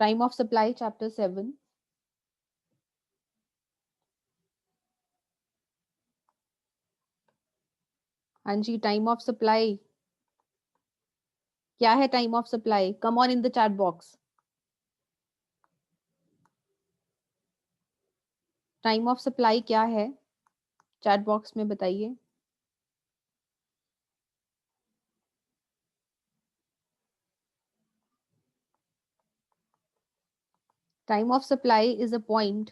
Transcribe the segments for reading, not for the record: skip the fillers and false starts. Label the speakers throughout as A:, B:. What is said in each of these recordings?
A: Time of supply chapter 7. हाँ जी, time of supply क्या है? Time of supply, come on in the chat box. Time of supply क्या है? Chat box में बताइए. Time of supply is a point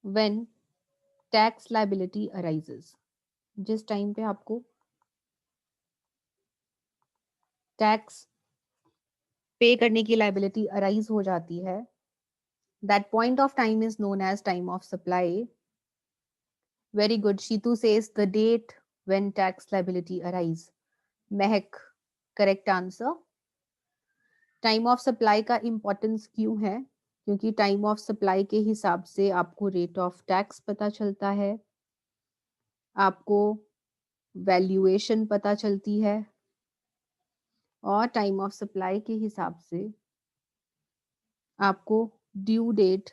A: when tax liability arises. जिस time पे आपको टैक्स पे करने की लायबिलिटी अराइज हो जाती है, that point of time is known as time of supply. Very good. Sheetu says the date when tax liability arise. Mahak, correct answer. Time of supply का इंपॉर्टेंस क्यों है? क्योंकि टाइम ऑफ सप्लाई के हिसाब से आपको रेट ऑफ टैक्स पता चलता है, आपको वैल्यूएशन पता चलती है, और टाइम ऑफ सप्लाई के हिसाब से आपको due date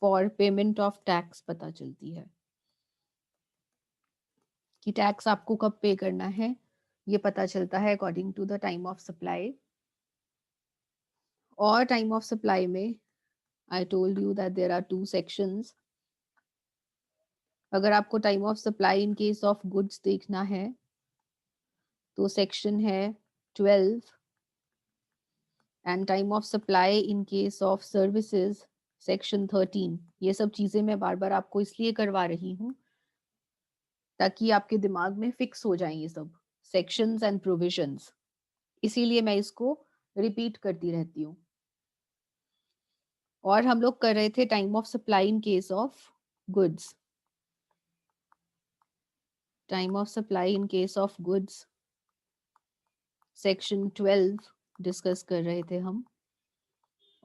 A: for payment of tax पता चलती है कि टैक्स आपको कब पे करना है. ये पता चलता है according to the time of supply. और टाइम ऑफ सप्लाई में I told you that there are two sections. अगर आपको time of supply in case of goods देखना है तो सेक्शन है 12, and time of supply in case of services section 13. ये सब चीजें मैं बार बार आपको इसलिए करवा रही हूँ ताकि आपके दिमाग में फिक्स हो जाएं ये सब सेक्शंस एंड प्रोविजंस. इसीलिए मैं इसको रिपीट करती रहती हूँ. और हम लोग कर रहे थे time of supply in case of goods. Time of supply in case of goods section 12 discuss कर रहे थे हम.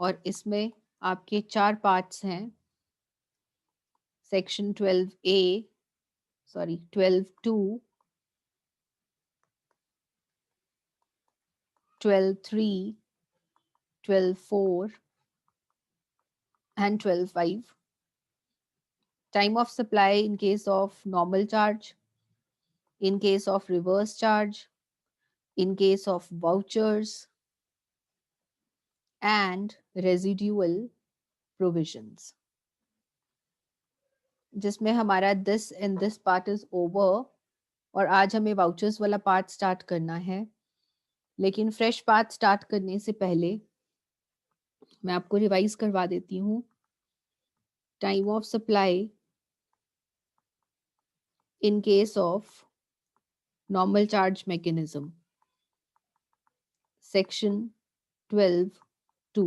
A: और इसमें आपके 4 पार्ट्स हैं. Section 12A, sorry 12(2), 12(3), 12(4) and 12(5. Time of supply in case of normal charge, in case of reverse charge, in case of vouchers and residual provisions. जिसमें हमारा this and this part is over. और आज हमें vouchers वाला part start करना है. लेकिन fresh part start करने से पहले मैं आपको रिवाइज करवा देती हूँ. Time of supply in case of normal charge mechanism, section 12(2),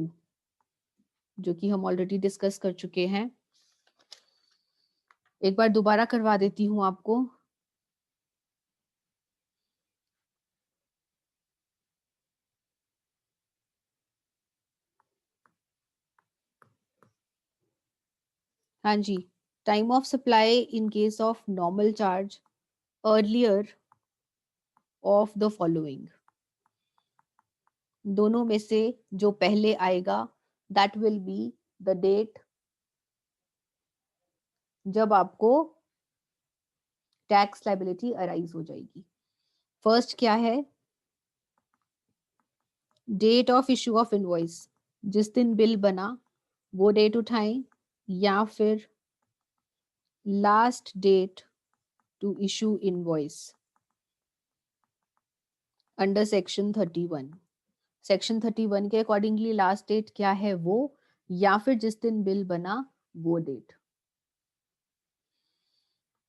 A: जो कि हम ऑलरेडी डिस्कस कर चुके हैं. एक बार दोबारा करवा देती हूँ आपको. हाँ जी. Time of supply in case of normal charge earlier of the following. दोनों में से जो पहले आएगा that will be the date जब आपको टैक्स लायबिलिटी अराइज हो जाएगी. फर्स्ट क्या है? Date of issue of invoice. जिस दिन बिल बना वो डेट उठाएं, या फिर last date to issue invoice under section 31. Section 31 के अकॉर्डिंगली लास्ट डेट क्या है वो, या फिर जिस दिन बिल बना वो डेट.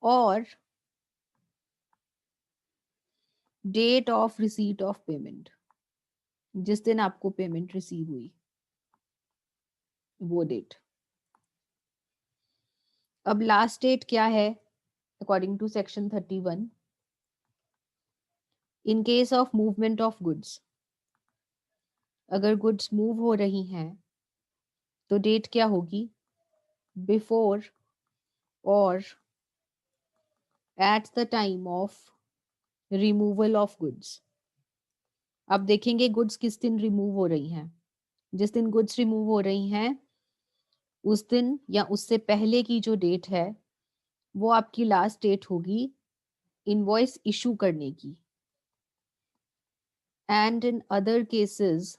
A: और date of receipt of payment. जिस दिन आपको पेमेंट रिसीव हुई वो डेट. अब लास्ट डेट क्या है according to section 31? In case of movement of goods, अगर गुड्स मूव हो रही हैं तो डेट क्या होगी? बिफोर और at the time of removal of goods. आप देखेंगे गुड्स किस दिन रिमूव हो रही हैं। जिस दिन गुड्स रिमूव हो रही हैं उस दिन या उससे पहले की जो डेट है वो आपकी लास्ट डेट होगी इनवॉइस इशू करने की। And in other cases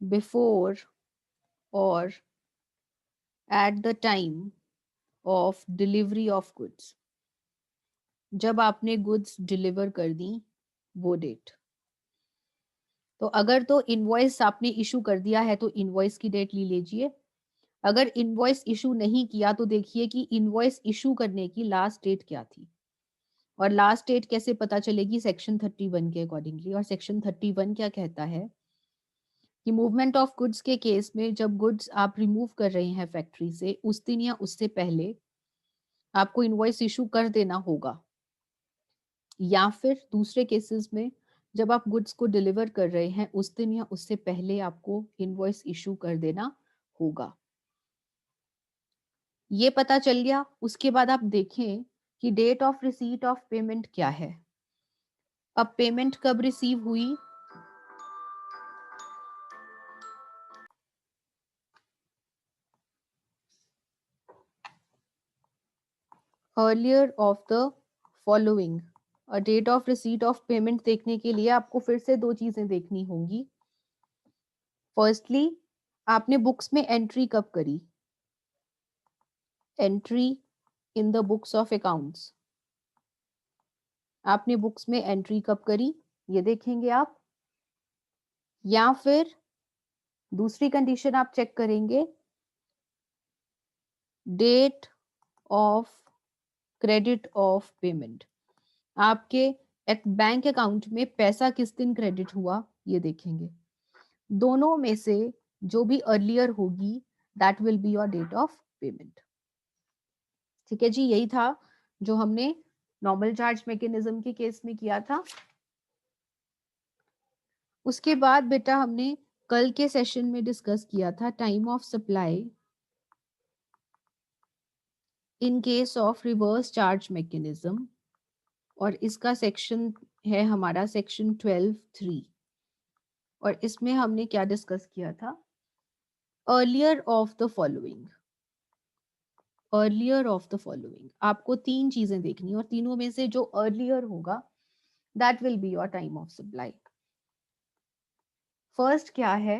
A: before और at the time of delivery of goods, जब आपने गुड्स डिलीवर कर दी वो डेट। तो अगर तो इनवॉइस आपने इशू कर दिया है तो इनवॉइस की डेट ले लीजिए। अगर इनवॉइस इशू नहीं किया तो देखिए कि इनवॉइस इशू करने की लास्ट डेट क्या थी। और लास्ट डेट कैसे पता चलेगी? सेक्शन 31 के अकॉर्डिंगली। और सेक्शन 31 क्या कहता है कि मूवमेंट ऑफ गुड्स के केस में जब गुड्स आप रिमूव कर रहे हैं फैक्ट्री से उस दिन या उससे पहले आपको इनवॉइस इशू कर देना होगा, या फिर दूसरे केसेस में जब आप गुड्स को डिलीवर कर रहे हैं उस दिन या उससे पहले आपको इनवॉइस इशू कर देना होगा। ये पता चल गया। उसके बाद आप देखें कि date of receipt of payment क्या है। अब पेमेंट कब रिसीव हुई? Earlier of the following. और date of receipt of payment देखने के लिए आपको फिर से दो चीजें देखनी होंगी। फर्स्टली, आपने बुक्स में एंट्री कब करी? Entry in the books of accounts. आपने बुक्स में एंट्री कब करी ये देखेंगे आप। या फिर दूसरी कंडीशन आप चेक करेंगे, date of credit of payment. आपके एक बैंक अकाउंट में पैसा किस दिन क्रेडिट हुआ ये देखेंगे। दोनों में से जो भी अर्लियर होगी that will be your date of payment. ठीक है जी, यही था जो हमने नॉर्मल चार्ज मैकेनिज्म के केस में किया था। उसके बाद बेटा हमने कल के सेशन में डिस्कस किया था time of supply in case of reverse charge mechanism. और इसका सेक्शन है हमारा सेक्शन 12(3). और इसमें हमने क्या डिस्कस किया था? Earlier of the following. Earlier of the following आपको तीन चीजें देखनी और तीनों में से जो अर्लियर होगा that will be your time of supply. First क्या है?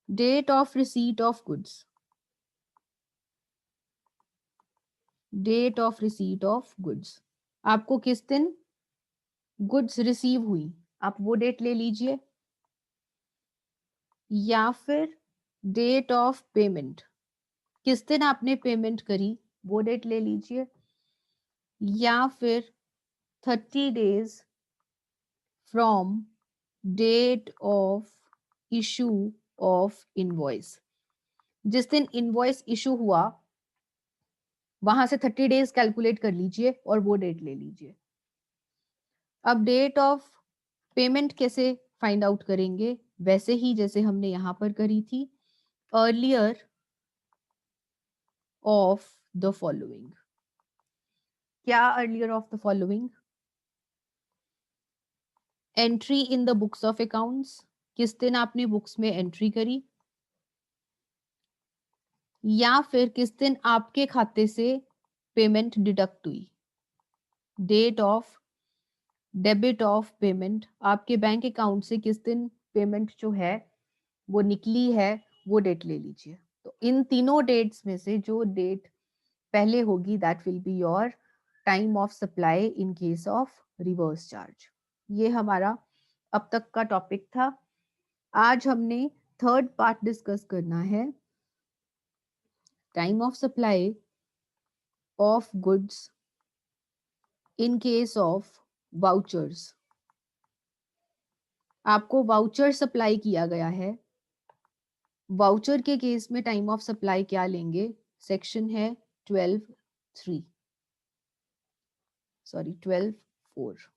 A: Date of receipt of goods. Date of receipt of goods आपको किस दिन गुड्स रिसीव हुई आप वो डेट ले लीजिए। या फिर डेट ऑफ पेमेंट, किस दिन आपने पेमेंट करी वो डेट ले लीजिए। या फिर 30 days from date of issue of invoice. जिस दिन इनवॉइस इशू हुआ वहां से 30 days कैलकुलेट कर लीजिए और वो डेट ले लीजिए। अब डेट ऑफ पेमेंट कैसे फाइंड आउट करेंगे? वैसे ही जैसे हमने यहां पर करी थी, अर्लियर ऑफ द फॉलोइंग। क्या earlier of the following? Entry in the books of accounts, किस दिन आपने बुक्स में एंट्री करी। या फिर किस दिन आपके खाते से पेमेंट डिडक्ट हुई। Date of debit of payment, आपके बैंक अकाउंट से किस दिन पेमेंट जो है वो निकली है वो डेट ले लीजिए। तो इन तीनों डेट्स में से जो डेट पहले होगी that will be your time of supply in case of reverse charge. ये हमारा अब तक का टॉपिक था। आज हमने थर्ड पार्ट डिस्कस करना है, time of supply of goods in case of vouchers. आपको वाउचर सप्लाई किया गया है, वाउचर के केस में टाइम ऑफ सप्लाई क्या लेंगे? सेक्शन है 12(3), सॉरी 12(4).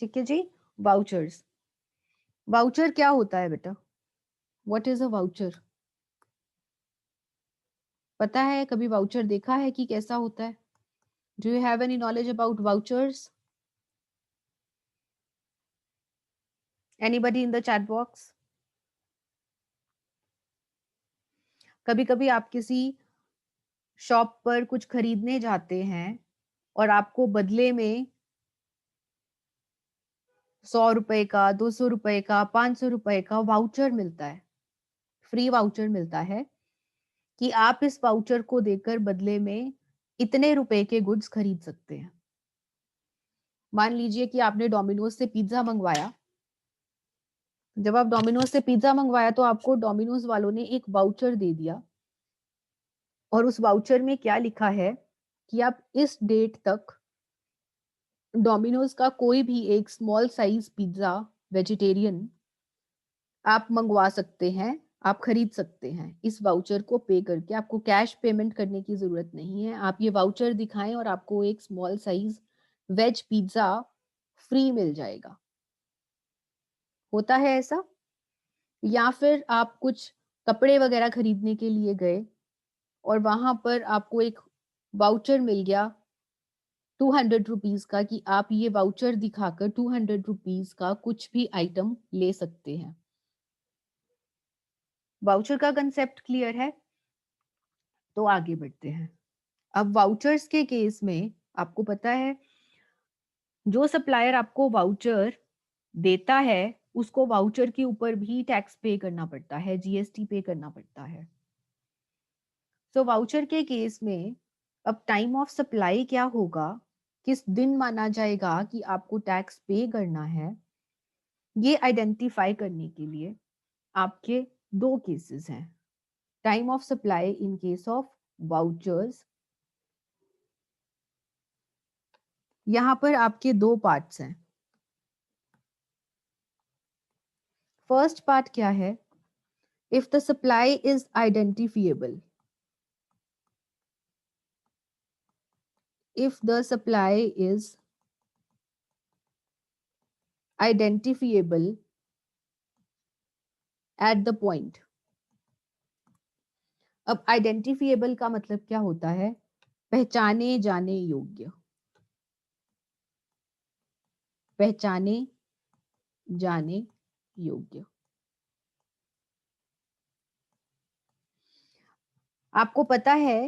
A: ठीक है जी। वाउचर्स, वाउचर क्या होता है बेटा? What is a voucher? पता है? कभी वाउचर देखा है कि कैसा होता है? Do you have any knowledge about vouchers? Anybody in the chat box? कभी कभी आप किसी शॉप पर कुछ खरीदने जाते हैं और आपको बदले में 100 रुपए का, 200 रुपए का, 500 रुपए का वाउचर मिलता है, फ्री वाउचर मिलता है कि आप इस वाउचर को देकर बदले में इतने रुपए के गुड्स खरीद सकते हैं। मान लीजिए कि आपने डोमिनोज से पिज्जा मंगवाया। जब आप डोमिनोज से पिज्जा मंगवाया तो आपको डोमिनोज वालों ने एक वाउचर दे दिया और उस वाउचर में क्या लिखा है कि आप इस डेट तक डोमिनोज का कोई भी एक स्मॉल साइज पिज्जा वेजिटेरियन आप मंगवा सकते हैं, आप खरीद सकते हैं। इस वाउचर को पे करके आपको कैश पेमेंट करने की जरूरत नहीं है। आप ये वाउचर दिखाएं और आपको एक small size veg pizza free मिल जाएगा। होता है ऐसा? या फिर आप कुछ कपड़े वगैरह खरीदने के लिए गए और वहां पर आपको एक वाउचर मिल गया 200 रुपीज का कि आप ये वाउचर दिखाकर 200 रुपीज का कुछ भी आइटम ले सकते हैं। वाउचर का कंसेप्ट क्लियर है? तो आगे बढ़ते हैं। अब वाउचर्स के केस में आपको पता है जो सप्लायर आपको वाउचर देता है उसको वाउचर के ऊपर भी टैक्स पे करना पड़ता है, जीएसटी पे करना पड़ता है। तो वाउचर के केस में अब टाइम ऑफ सप्लाई क्या होगा, किस दिन माना जाएगा कि आपको टैक्स पे करना है, ये आइडेंटिफाई करने के लिए आपके दो केसेस हैं। Time of supply in case of vouchers. यहां पर आपके दो पार्ट्स हैं। फर्स्ट पार्ट क्या है? If the supply is identifiable, if the supply is identifiable at the point। अब आइडेंटिफिएबल का मतलब क्या होता है? पहचाने जाने योग्य, पहचाने जाने योग्य। आपको पता है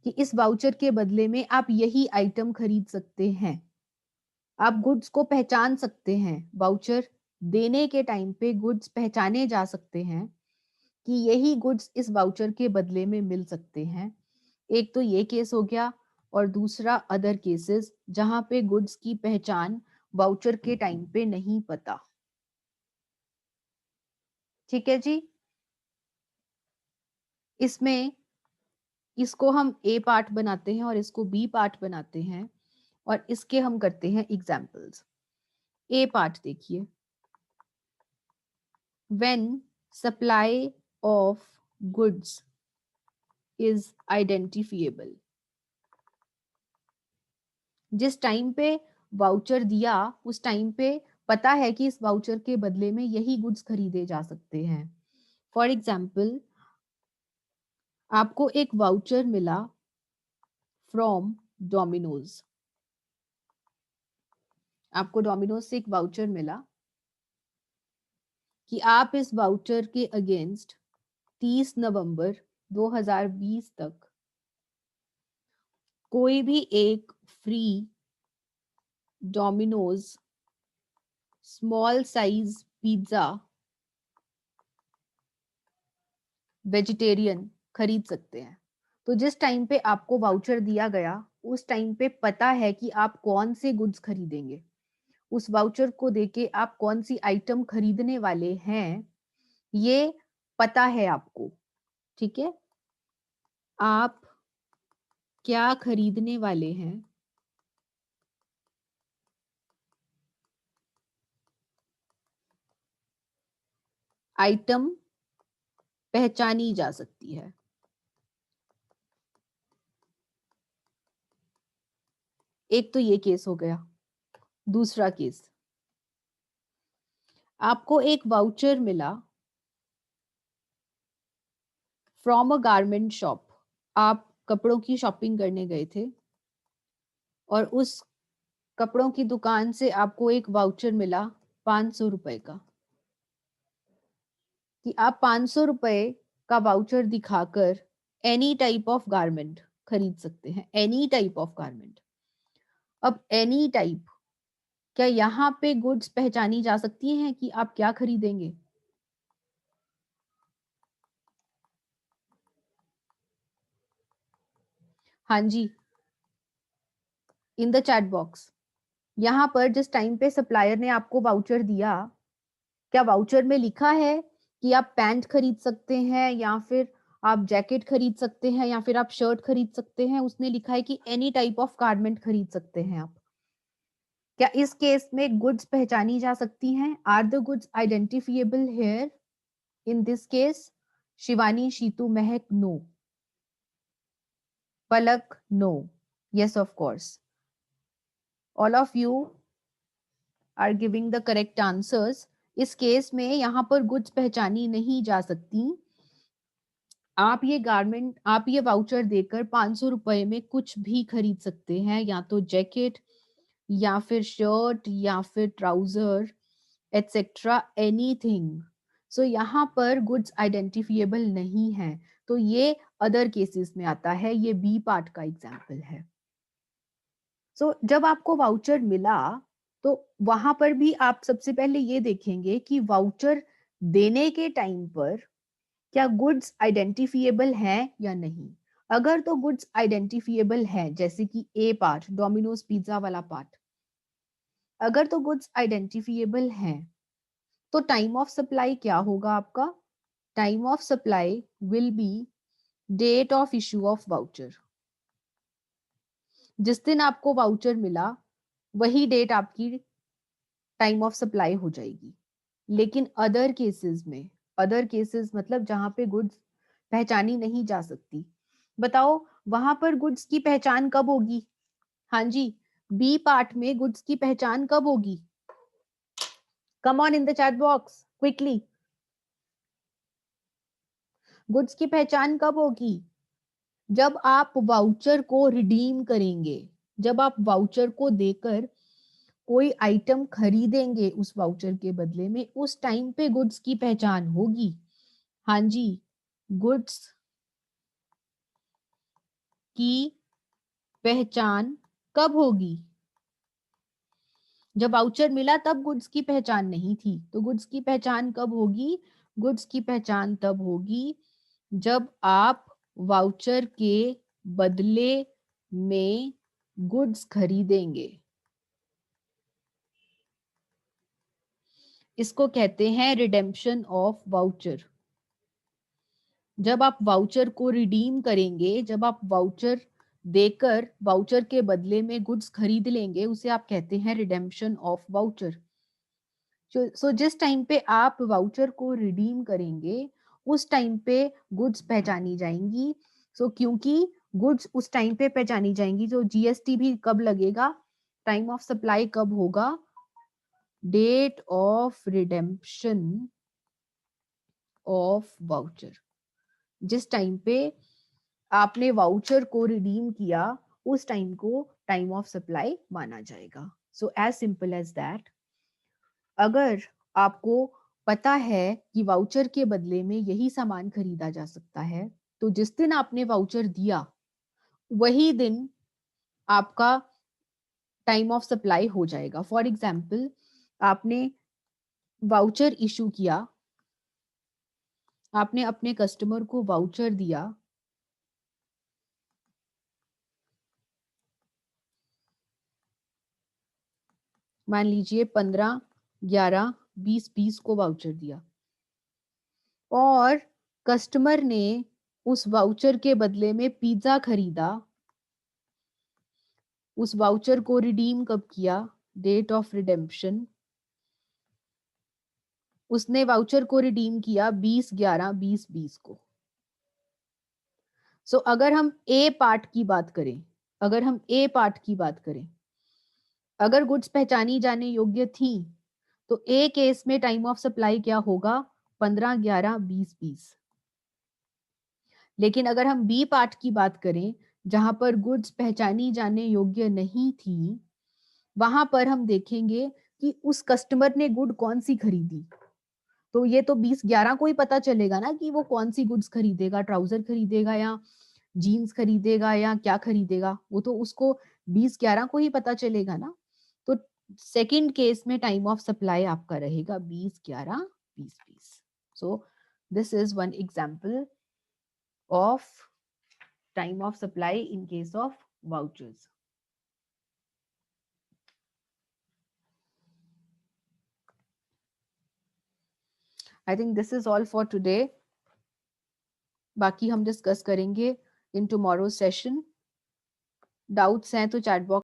A: कि इस वाउचर के बदले में आप यही आइटम खरीद सकते हैं। आप गुड्स को पहचान सकते हैं। वाउचर देने के टाइम पे गुड्स पहचाने जा सकते हैं कि यही गुड्स इस वाउचर के बदले में मिल सकते हैं। एक तो ये केस हो गया और दूसरा अदर केसेस जहां पे गुड्स की पहचान वाउचर के टाइम पे नहीं पता। ठीक है जी। इसमें इसको हम ए पार्ट बनाते हैं और इसको बी पार्ट बनाते हैं और इसके हम करते हैं एग्जाम्पल्स। ए पार्ट देखिए। When supply of goods is identifiable, जिस टाइम पे वाउचर दिया उस टाइम पे पता है कि इस वाउचर के बदले में यही गुड्स खरीदे जा सकते हैं। फॉर एग्जाम्पल, आपको एक वाउचर मिला फ्रॉम डोमिनोज। आपको डोमिनोज से एक वाउचर मिला कि आप इस वाउचर के अगेंस्ट 30 नवंबर 2020 तक कोई भी एक free Domino's small size pizza vegetarian खरीद सकते हैं। तो जिस टाइम पे आपको वाउचर दिया गया उस टाइम पे पता है कि आप कौन से गुड्स खरीदेंगे। उस वाउचर को देके आप कौन सी आइटम खरीदने वाले हैं ये पता है आपको। ठीक है, आप क्या खरीदने वाले हैं आइटम पहचानी जा सकती है। एक तो ये केस हो गया। दूसरा केस, आपको एक वाउचर मिला फ्रॉम अ गारमेंट शॉप। आप कपड़ों की शॉपिंग करने गए थे और उस कपड़ों की दुकान से आपको एक वाउचर मिला 500 रुपए का, कि आप 500 रुपए का वाउचर दिखाकर एनी टाइप ऑफ गारमेंट खरीद सकते हैं, एनी टाइप ऑफ गारमेंट। अब एनी टाइप, क्या यहाँ पे गुड्स पहचानी जा सकती हैं कि आप क्या खरीदेंगे? हाँ जी, इन द चैट बॉक्स। यहाँ पर जिस टाइम पे सप्लायर ने आपको वाउचर दिया, क्या वाउचर में लिखा है कि आप पैंट खरीद सकते हैं, या फिर आप जैकेट खरीद सकते हैं, या फिर आप शर्ट खरीद सकते हैं? उसने लिखा है कि एनी टाइप ऑफ गारमेंट खरीद सकते हैं आप। क्या इस केस में गुड्स पहचानी जा सकती हैं? Are the goods identifiable here? In this case, Shivani, Sheetu, Mahak, no. Palak, no. Yes, of course. All of you are giving the correct answers. इस केस में यहाँ पर गुड्स पहचानी नहीं जा सकती। आप ये गारमेंट, आप ये वाउचर देकर 500 रुपए में कुछ भी खरीद सकते हैं, या तो जैकेट, या फिर शर्ट, या फिर ट्राउजर, एटसेट्रा, एनीथिंग। सो यहाँ पर गुड्स आइडेंटिफिएबल नहीं है, तो ये अदर केसेस में आता है, ये बी पार्ट का एग्जाम्पल है। सो जब आपको वाउचर मिला, तो वहां पर भी आप सबसे पहले ये देखेंगे कि वाउचर देने के टाइम पर क्या गुड्स आइडेंटिफिएबल है या नहीं। अगर तो गुड्स आइडेंटिफिएबल है, जैसे कि ए पार्ट, डोमिनोज पिज्जा वाला पार्ट, अगर तो गुड्स आइडेंटिफिएबल है, तो टाइम ऑफ सप्लाई क्या होगा आपका? Time of supply will be date of issue of voucher. जिस दिन आपको वाउचर मिला, वही डेट आपकी टाइम ऑफ सप्लाई हो जाएगी। लेकिन अदर केसेस में, अदर केसेस मतलब जहां पे गुड्स पहचानी नहीं जा सकती, बताओ वहां पर गुड्स की पहचान कब होगी? हाँ जी, बी पार्ट में गुड्स की पहचान कब होगी? Come on in the chat box quickly. Goods की पहचान कब होगी? जब आप वाउचर को रिडीम करेंगे, जब आप वाउचर को देकर कोई आइटम खरीदेंगे उस वाउचर के बदले में, उस टाइम पे गुड्स की पहचान होगी। हाँ जी, गुड्स की पहचान कब होगी? जब वाउचर मिला तब गुड्स की पहचान नहीं थी, तो गुड्स की पहचान कब होगी? गुड्स की पहचान तब होगी जब आप वाउचर के बदले में गुड्स खरीदेंगे। इसको कहते हैं रिडेम्पशन ऑफ वाउचर। जब आप वाउचर को रिडीम करेंगे, जब आप वाउचर देकर वाउचर के बदले में गुड्स खरीद लेंगे, उसे आप कहते हैं रिडेम्पशन ऑफ वाउचर। सो जिस टाइम पे आप वाउचर को रिडीम करेंगे, उस टाइम पे गुड्स पहचानी जाएंगी। क्योंकि गुड्स उस टाइम पे पहचानी जाएंगी, जो जीएसटी भी कब लगेगा, टाइम ऑफ सप्लाई कब होगा? Date of redemption of voucher. जिस टाइम पे आपने वाउचर को रिडीम किया, उस टाइम को टाइम ऑफ सप्लाई माना जाएगा। So as simple as that. अगर आपको पता है कि वाउचर के बदले में यही सामान खरीदा जा सकता है, तो जिस दिन आपने वाउचर दिया, वही दिन आपका टाइम ऑफ सप्लाई हो जाएगा। फॉर एग्जाम्पल, आपने वाउचर इशू किया, आपने अपने कस्टमर को वाउचर दिया, मान लीजिए 15, 11, 20 को वाउचर दिया, और कस्टमर ने उस वाउचर के बदले में पिज्जा खरीदा। उस वाउचर को रिडीम कब किया? डेट ऑफ रिडेम्पशन, उसने वाउचर को रिडीम किया 20/11/2020 को। अगर हम ए पार्ट की बात करें, अगर हम ए पार्ट की बात करें, अगर गुड्स पहचानी जाने योग्य थी, तो ए केस में टाइम ऑफ सप्लाई क्या होगा? 15/11/2020। लेकिन अगर हम बी पार्ट की बात करें, जहां पर गुड्स पहचानी जाने योग्य नहीं थी, वहां पर हम देखेंगे कि उस कस्टमर ने गुड कौन सी खरीदी। तो ये तो 20-11 को ही पता चलेगा ना कि वो कौन सी गुड्स खरीदेगा, ट्राउजर खरीदेगा या जीन्स खरीदेगा या क्या खरीदेगा, वो तो उसको 20-11 को ही पता चलेगा ना। तो सेकंड केस में टाइम ऑफ सप्लाई आपका रहेगा 20-11-20-20। So this is one example of time of supply in case of vouchers. I think this is all for today. बाकी हम डिस्कस करेंगे इन टुमारो सेशन। डाउट्स हैं तो चैट बॉक्स